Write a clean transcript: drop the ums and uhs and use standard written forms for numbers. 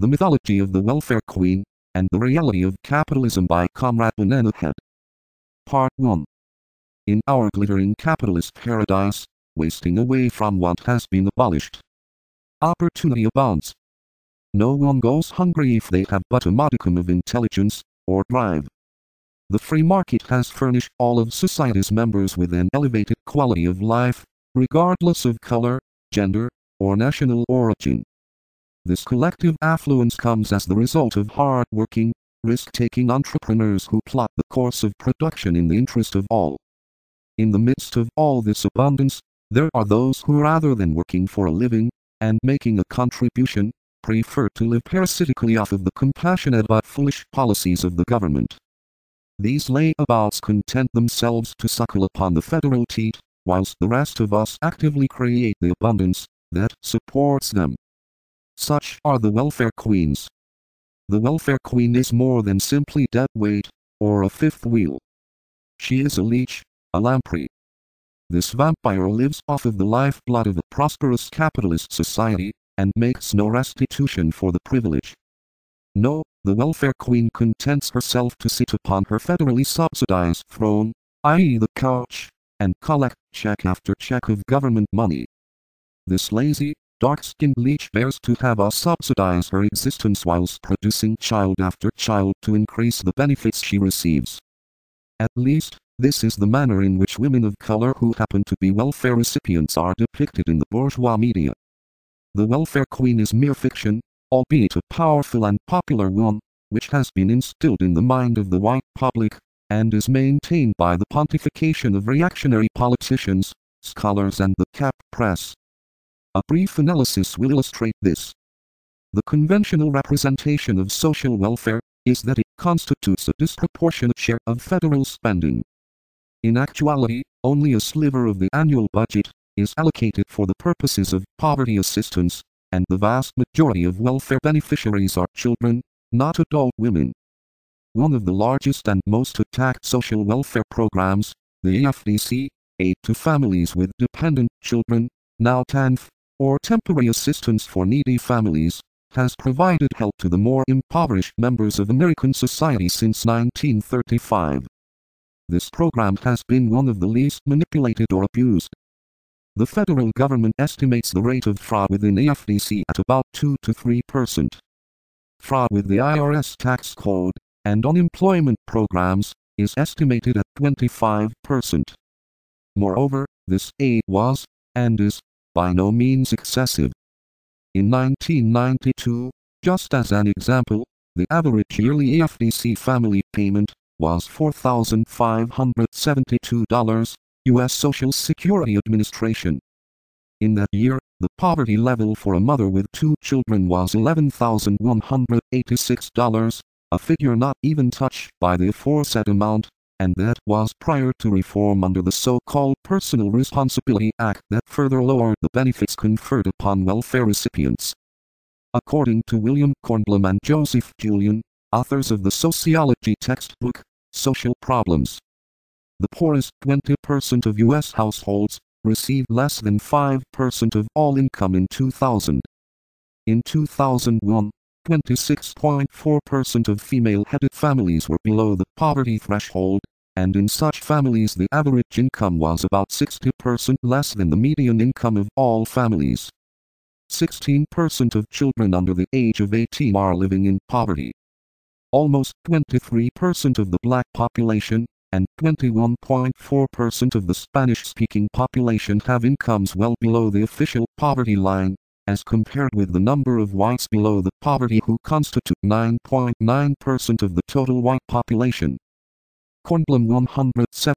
The Mythology of the Welfare Queen, and the Reality of Capitalism by Comrade Banana Head. Part 1. In our glittering capitalist paradise, wasting away from what has been abolished, opportunity abounds. No one goes hungry if they have but a modicum of intelligence, or drive. The free market has furnished all of society's members with an elevated quality of life, regardless of color, gender, or national origin. This collective affluence comes as the result of hard-working, risk-taking entrepreneurs who plot the course of production in the interest of all. In the midst of all this abundance, there are those who, rather than working for a living, and making a contribution, prefer to live parasitically off of the compassionate but foolish policies of the government. These layabouts content themselves to suckle upon the federal teat, whilst the rest of us actively create the abundance that supports them. Such are the welfare queens. The welfare queen is more than simply dead weight, or a fifth wheel. She is a leech, a lamprey. This vampire lives off of the lifeblood of a prosperous capitalist society, and makes no restitution for the privilege. No, the welfare queen contents herself to sit upon her federally subsidized throne, i.e. the couch, and collect check after check of government money. This lazy, dark-skinned leech bears to have us subsidize her existence whilst producing child after child to increase the benefits she receives. At least, this is the manner in which women of color who happen to be welfare recipients are depicted in the bourgeois media. The welfare queen is mere fiction, albeit a powerful and popular one, which has been instilled in the mind of the white public, and is maintained by the pontification of reactionary politicians, scholars and the cap press. A brief analysis will illustrate this. The conventional representation of social welfare is that it constitutes a disproportionate share of federal spending. In actuality, only a sliver of the annual budget is allocated for the purposes of poverty assistance, and the vast majority of welfare beneficiaries are children, not adult women. One of the largest and most attacked social welfare programs, the AFDC, Aid to Families with Dependent Children, now TANF, or Temporary Assistance for Needy Families, has provided help to the more impoverished members of American society since 1935. This program has been one of the least manipulated or abused. The federal government estimates the rate of fraud within AFDC at about 2 to 3%. Fraud with the IRS tax code and unemployment programs is estimated at 25%. Moreover, this aid was, and is, by no means excessive. In 1992, just as an example, the average yearly AFDC family payment was $4,572, U.S. Social Security Administration. In that year, the poverty level for a mother with 2 children was $11,186, a figure not even touched by the aforesaid amount, and that was prior to reform under the so-called Personal Responsibility Act that further lowered the benefits conferred upon welfare recipients. According to William Kornblum and Joseph Julian, authors of the sociology textbook, Social Problems, the poorest 20% of U.S. households received less than 5% of all income in 2000. In 2001, 26.4% of female-headed families were below the poverty threshold, and in such families the average income was about 60% less than the median income of all families. 16% of children under the age of 18 are living in poverty. Almost 23% of the black population, and 21.4% of the Spanish-speaking population have incomes well below the official poverty line, as compared with the number of whites below the poverty who constitute 9.9% of the total white population. Kornblum 107